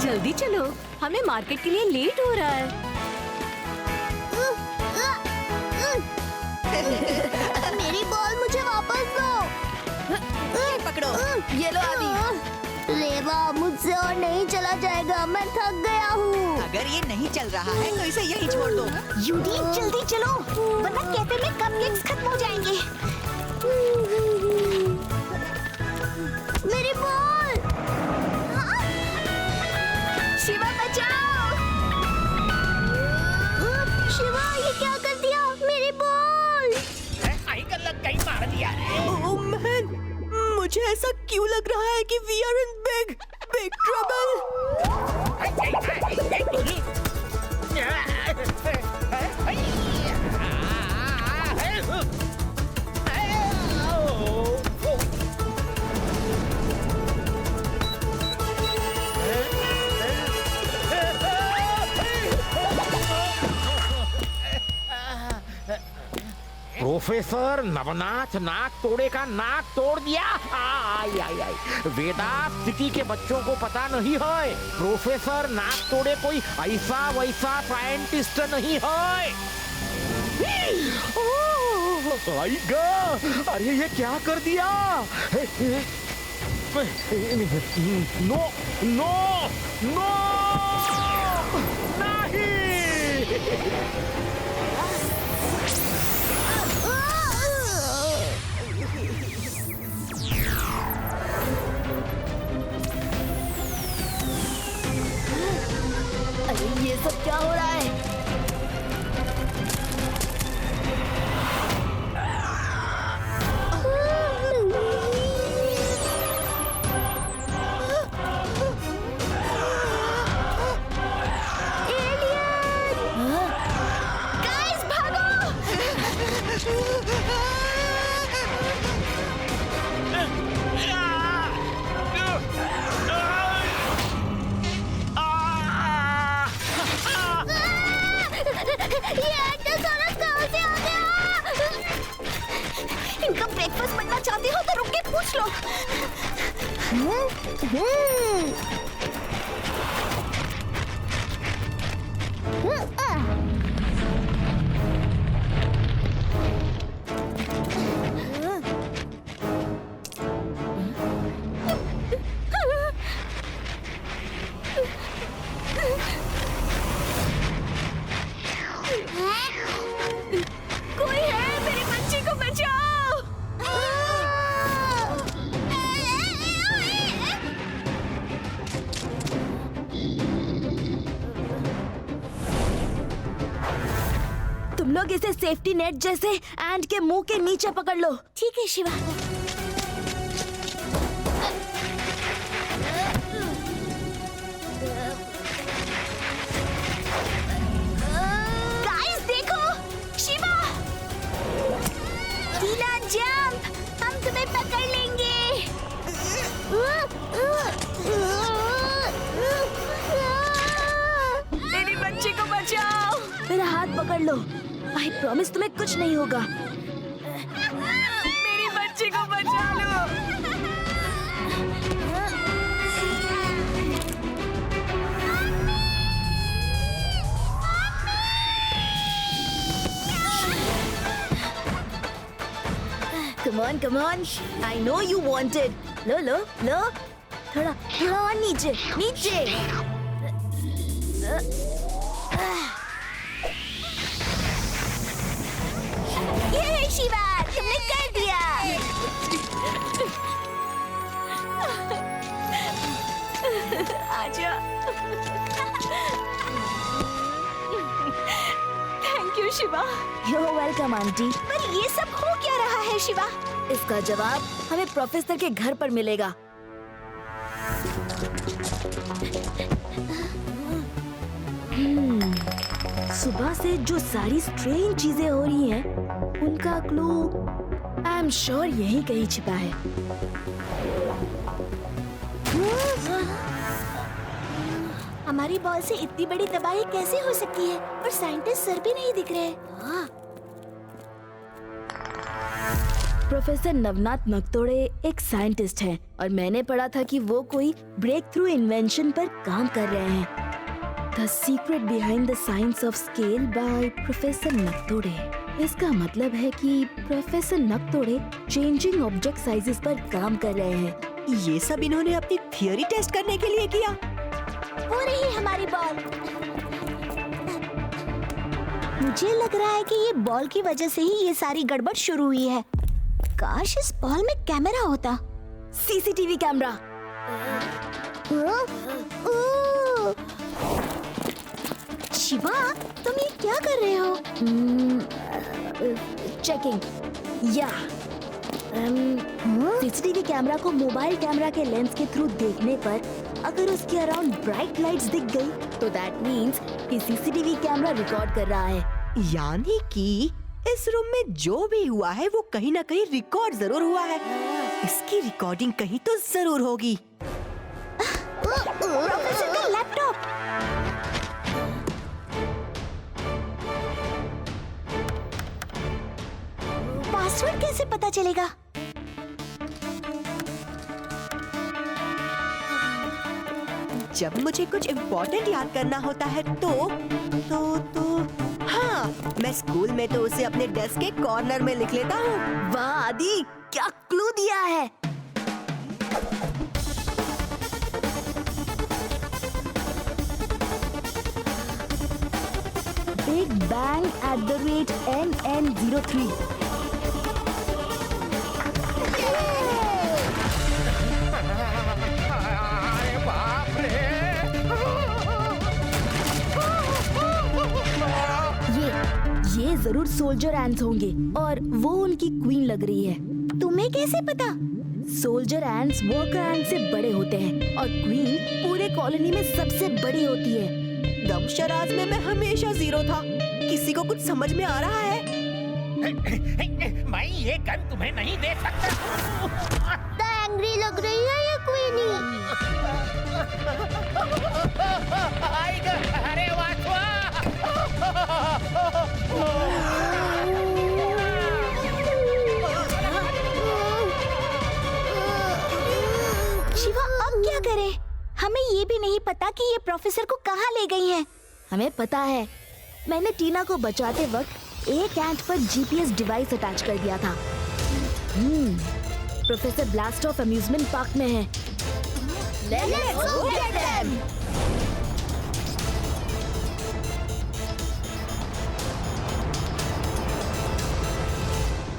जल्दी चलो, हमें मार्केट के लिए लेट हो रहा है। मेरी बॉल मुझे वापस दो। पकड़ो, ये लो अभी। रेवा, मुझसे और नहीं चला जाएगा, मैं थक गया हूँ। अगर ये नहीं चल रहा है तो इसे यहीं छोड़ दो। यूडी, जल्दी चलो, वरना कैफे में कपकेक्स खत्म हो जाएंगे। मेरी बॉल! शिवा बचाओ! शिवा, ये क्या कर दिया? मेरी बॉल! कहीं मार दिया रे। ओह मैन, मुझे ऐसा क्यों लग रहा है कि we are in big trouble. Professor Navnath नाक तोड़े का नाक तोड़ दिया। आई आई आई, वेदांत सिटी के बच्चों को पता नहीं है, प्रोफेसर नाक तोड़े कोई ऐसा वैसा साइंटिस्ट नहीं है। आईगा, अरे ये क्या कर दिया? नो नो नो नहीं। अरे ये सब क्या हो रहा है? इनका ब्रेकफास्ट बनना चाहते हो तो रुक के पूछ लो। कोई है, मेरे बच्चे को बचाओ। तुम लोग इसे सेफ्टी नेट जैसे एंड के मुंह के नीचे पकड़ लो। ठीक है शिवा। गाइस देखो, शिवा! टीना जंप, हम तुम्हें पकड़ लेंगे। मेरी बच्ची को बचाओ। मेरा हाथ पकड़ लो। आई प्रॉमिस तुम्हें कुछ नहीं होगा। मेरी बच्ची को बचा लो। Come on. I know you wanted. लो. थोड़ा और नीचे. ये शिवा, तुमने कर दिया। आजा। Thank you Shiva. You're welcome, aunty. पर ये सब हो क्या रहा है शिवा? इसका जवाब हमें प्रोफेसर के घर पर मिलेगा। सुबह से जो सारी स्ट्रेंज चीजें हो रही हैं, उनका क्लू आई एम श्योर यहीं कहीं छिपा है। हमारी बॉल से इतनी बड़ी तबाही कैसे हो सकती है? और साइंटिस्ट सर भी नहीं दिख रहे। प्रोफेसर नवनाथ नकतोड़े एक साइंटिस्ट हैं और मैंने पढ़ा था कि वो कोई ब्रेक थ्रू इन्वेंशन पर काम कर रहे हैं। The secret behind the science of scale by professor Naktode. इसका मतलब है कि professor Naktode changing object sizes पर काम कर रहे हैं। ये सब इन्होंने अपनी थियोरी टेस्ट करने के लिए किया। वो रही हमारी बॉल। मुझे लग रहा है कि ये बॉल की वजह से ही ये सारी गड़बड़ शुरू हुई है। काश इस बॉल में कैमरा होता। CCTV camera. शिवा, तुम ये क्या कर रहे हो? चेकिंग। या सीसीटीवी कैमरा को मोबाइल कैमरा के लेंस के थ्रू देखने पर अगर उसके अराउंड ब्राइट लाइट्स दिख गई तो दैट मींस कि सीसीटीवी कैमरा रिकॉर्ड कर रहा है। यानी कि इस रूम में जो भी हुआ है वो कहीं ना कहीं रिकॉर्ड जरूर हुआ है। इसकी रिकॉर्डिंग कहीं तो जरूर होगी। प्रोफेसर का लैपटॉप। पासवर्ड कैसे पता चलेगा? जब मुझे कुछ इम्पोर्टेंट याद करना होता है तो हाँ, मैं स्कूल में तो उसे अपने डेस्क के कॉर्नर में लिख लेता हूँ। वाह आदि, क्या क्लू दिया है। Big bang @NN03। अरे बाप रे! ये जरूर सोल्जर एंट्स होंगे और वो उनकी क्वीन लग रही है। तुम्हें कैसे पता? सोल्जर एंट्स वर्कर एंट से बड़े होते हैं और क्वीन पूरे कॉलोनी में सबसे बड़ी होती है। दम शराज में मैं हमेशा जीरो था। किसी को कुछ समझ में आ रहा है? मैं ये गन तुम्हें नहीं दे सकता। एंग्री लग रही है ये क्वीनी। अरे वाचवा! शिवा, अब क्या करें? हमें ये भी नहीं पता कि ये प्रोफेसर को कहाँ ले गई हैं। हमें पता है, मैंने टीना को बचाते वक्त एक एंट पर जीपीएस डिवाइस अटैच कर दिया था। प्रोफेसर ब्लास्टॉफ अम्यूजमेंट पार्क में है। Let's go get them!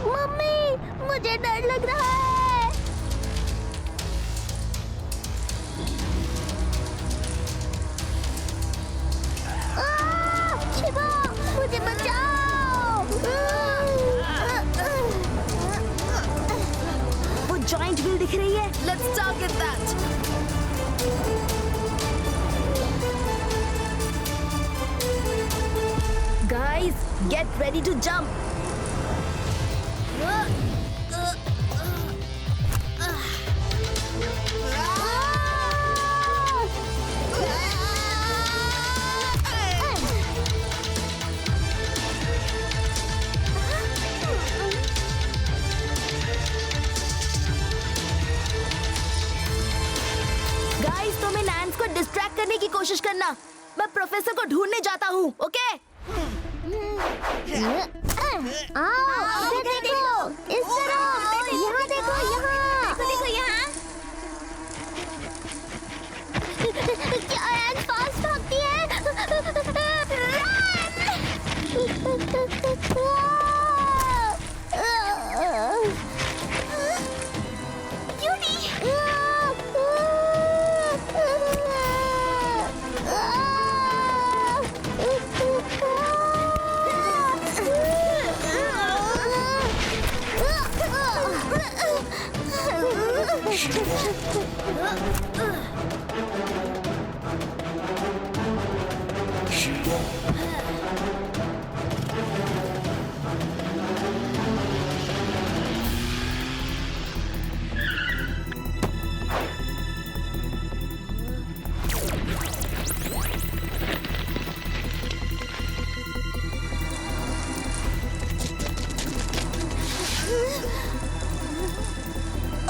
Mummy, मुझे डर लग रहा है। शिवा, मुझे बचाओ। वो जॉइंट व्हील दिख रही है। Let's target that. Guys, get ready to jump. Guys, तुम इन एंट्स को डिस्ट्रैक्ट करने की कोशिश करना। मैं प्रोफेसर को ढूंढने जाता हूँ, ओके? इधर देखो, इस तरफ, यहाँ देखो, देखो यहाँ। क्या एंट फास्ट भागती है?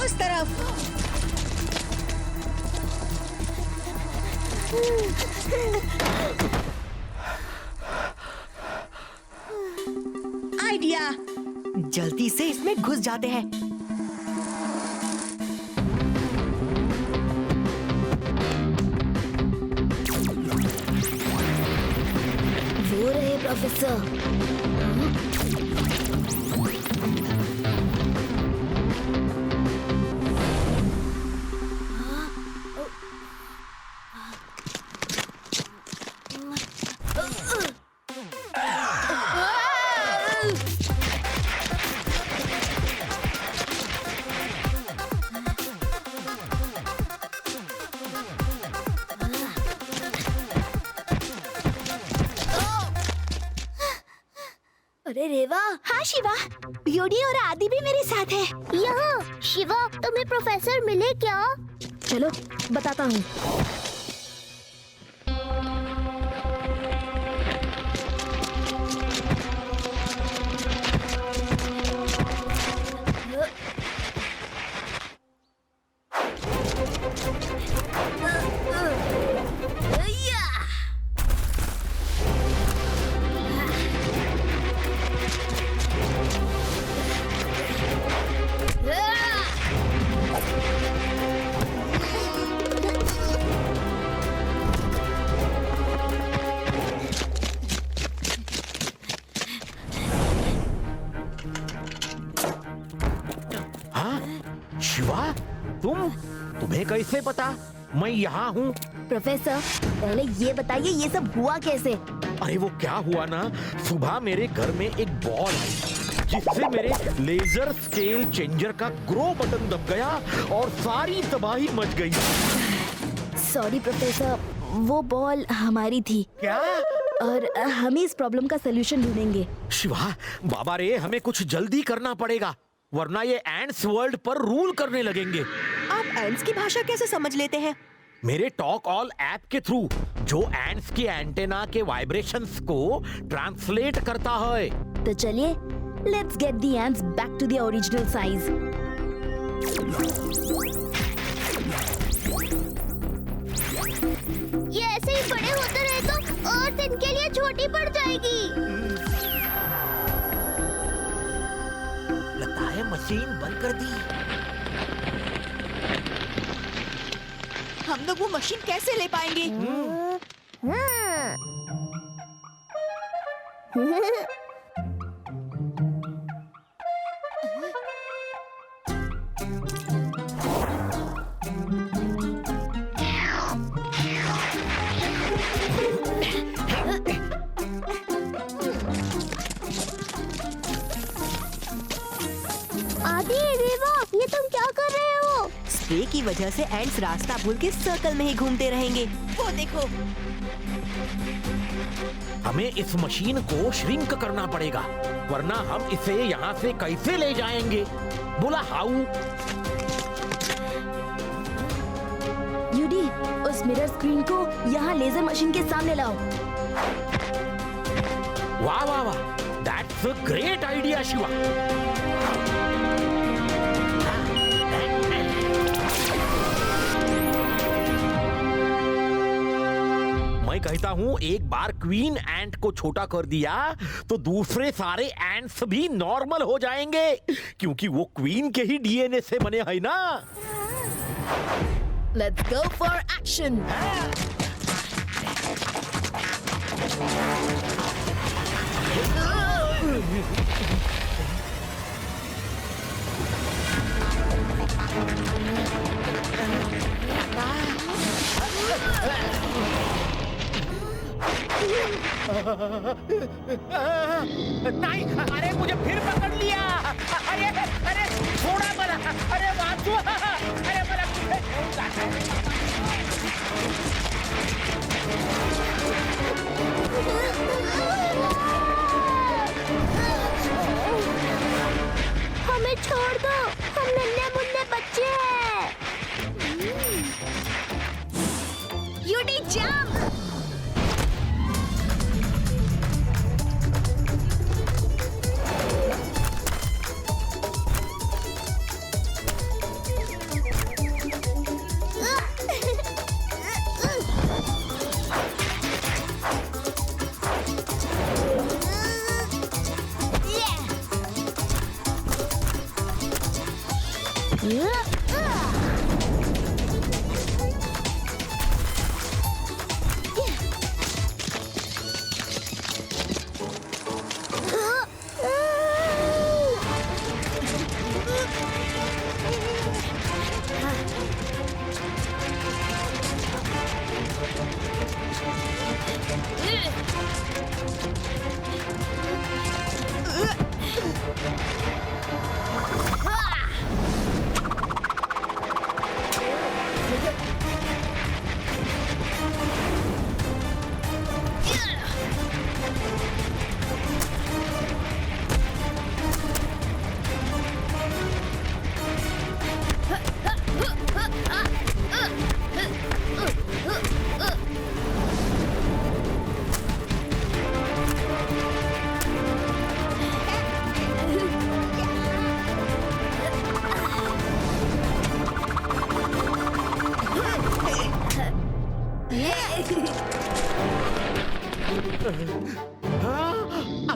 उस तरफ। आइडिया, जल्दी से इसमें घुस जाते हैं। वो रहे प्रोफेसर। अरे रेवा। हाँ शिवा, योडी और आदि भी मेरे साथ है। यहाँ शिवा, तुम्हें प्रोफेसर मिले क्या? चलो बताता हूँ। शिवा, तुम्हें कैसे पता मैं यहाँ हूँ? प्रोफेसर, पहले ये बताइए ये सब हुआ कैसे? अरे वो क्या हुआ ना, सुबह मेरे घर में एक बॉल आई जिससे मेरे लेजर स्केल चेंजर का ग्रो बटन दब गया और सारी तबाही मच गई। सॉरी प्रोफेसर, वो बॉल हमारी थी। क्या? और हम इस प्रॉब्लम का सलूशन ढूंढेंगे। शिवा, बाबा रे, हमें कुछ जल्दी करना पड़ेगा वरना ये एंड्स वर्ल्ड पर रूल करने लगेंगे। आप एंड्स की भाषा कैसे समझ लेते हैं? मेरे टॉक ऑल ऐप के थ्रू, जो एंड्स की एंटेना के वाइब्रेशंस को ट्रांसलेट करता है। तो चलिए, let's get the ants back to the original size. ये ऐसे ही बड़े होते रहे तो अर्थ इनके लिए छोटी पड़ जाएगी। लगता है मशीन बंद कर दी। हम लोग वो मशीन कैसे ले पाएंगे? आदि, रेवा, ये तुम क्या कर रहे हो? स्प्रे की वजह से एंड्स रास्ता भूल के सर्कल में ही घूमते रहेंगे। वो देखो। हमें इस मशीन को श्रिंक करना पड़ेगा वरना हम इसे यहाँ से कैसे ले जाएंगे? बोला हाउ? यूडी, उस मिरर स्क्रीन को यहाँ लेजर मशीन के सामने लाओ। वाह वाह वाह, that's a great idea Shiva. मैं कहता हूँ एक बार क्वीन एंट को छोटा कर दिया तो दूसरे सारे एंट्स भी नॉर्मल हो जाएंगे क्योंकि वो क्वीन के ही डीएनए से बने हैं ना। Let's go for action. नहीं, अरे मुझे फिर पकड़ लिया। अरे अरे छोड़ा मला, अरे वाचू, अरे मला कुठे घेऊन जाताय? हमें छोड़ दो, हम नन्हे मुन्ने बच्चे हैं। यूडी जंप।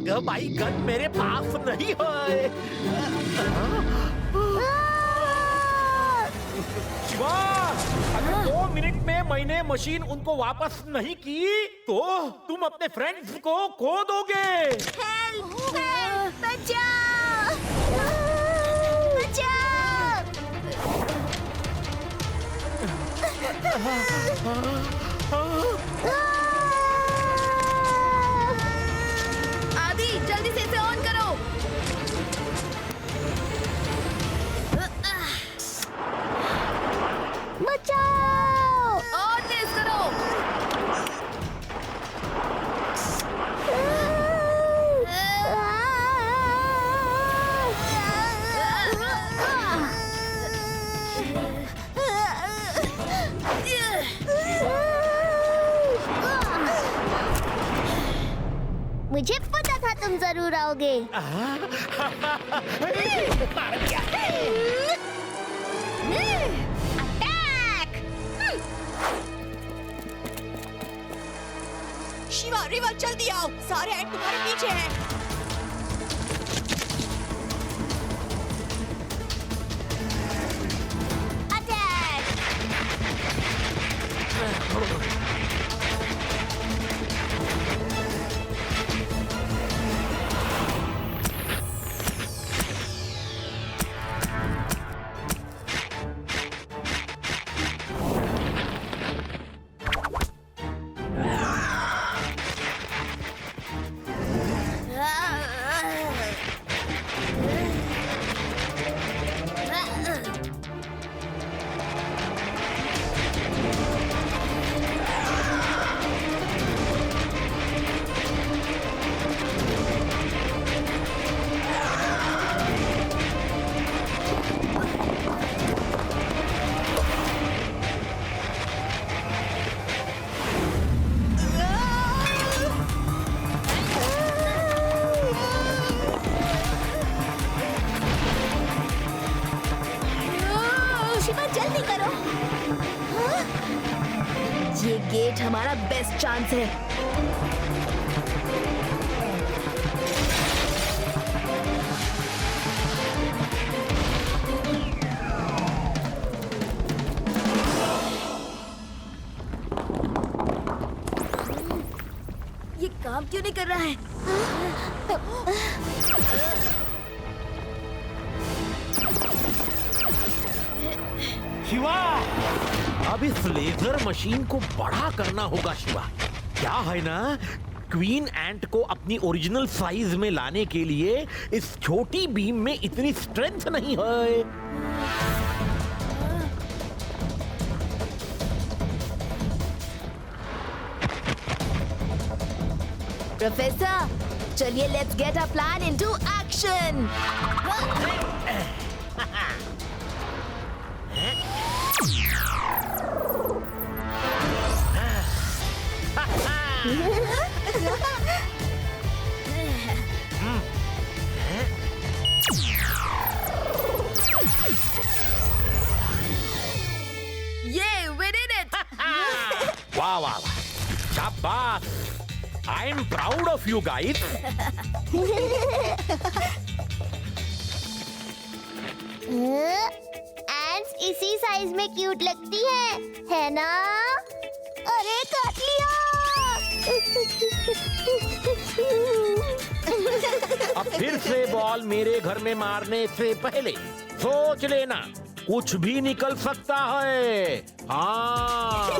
अगर भाई गन मेरे पास नहीं है। शिवा, अगर 2 मिनट में मैंने मशीन उनको वापस नहीं की तो तुम अपने फ्रेंड्स को खो दोगे। बचाओ! बचाओ! आदि जल्दी से इसे ऑन करो। बचाओ! और तेज करो। मुझे पता था तुम जरूर आओगे। अटैक! शिवा, रिवा जल्दी आओ, सारे एंट तुम्हारे पीछे हैं। अटैक! शिवा जल्दी करो। ये गेट हमारा बेस्ट चांस है। ये काम क्यों नहीं कर रहा है? शिवा, अब इस लेजर मशीन को बड़ा करना होगा शिवा। क्या है ना, क्वीन एंट को अपनी ओरिजिनल साइज में लाने के लिए इस छोटी बीम में इतनी स्ट्रेंथ नहीं है। प्रोफेसर, चलिए let's get a plan into action. ये we did it! वाह वाह वाह, शाबाश! I am proud of you guys. इसी साइज में क्यूट लगती है ना? अरे काट लिया। अब फिर से बॉल मेरे घर में मारने से पहले सोच लेना, कुछ भी निकल सकता है। हाँ।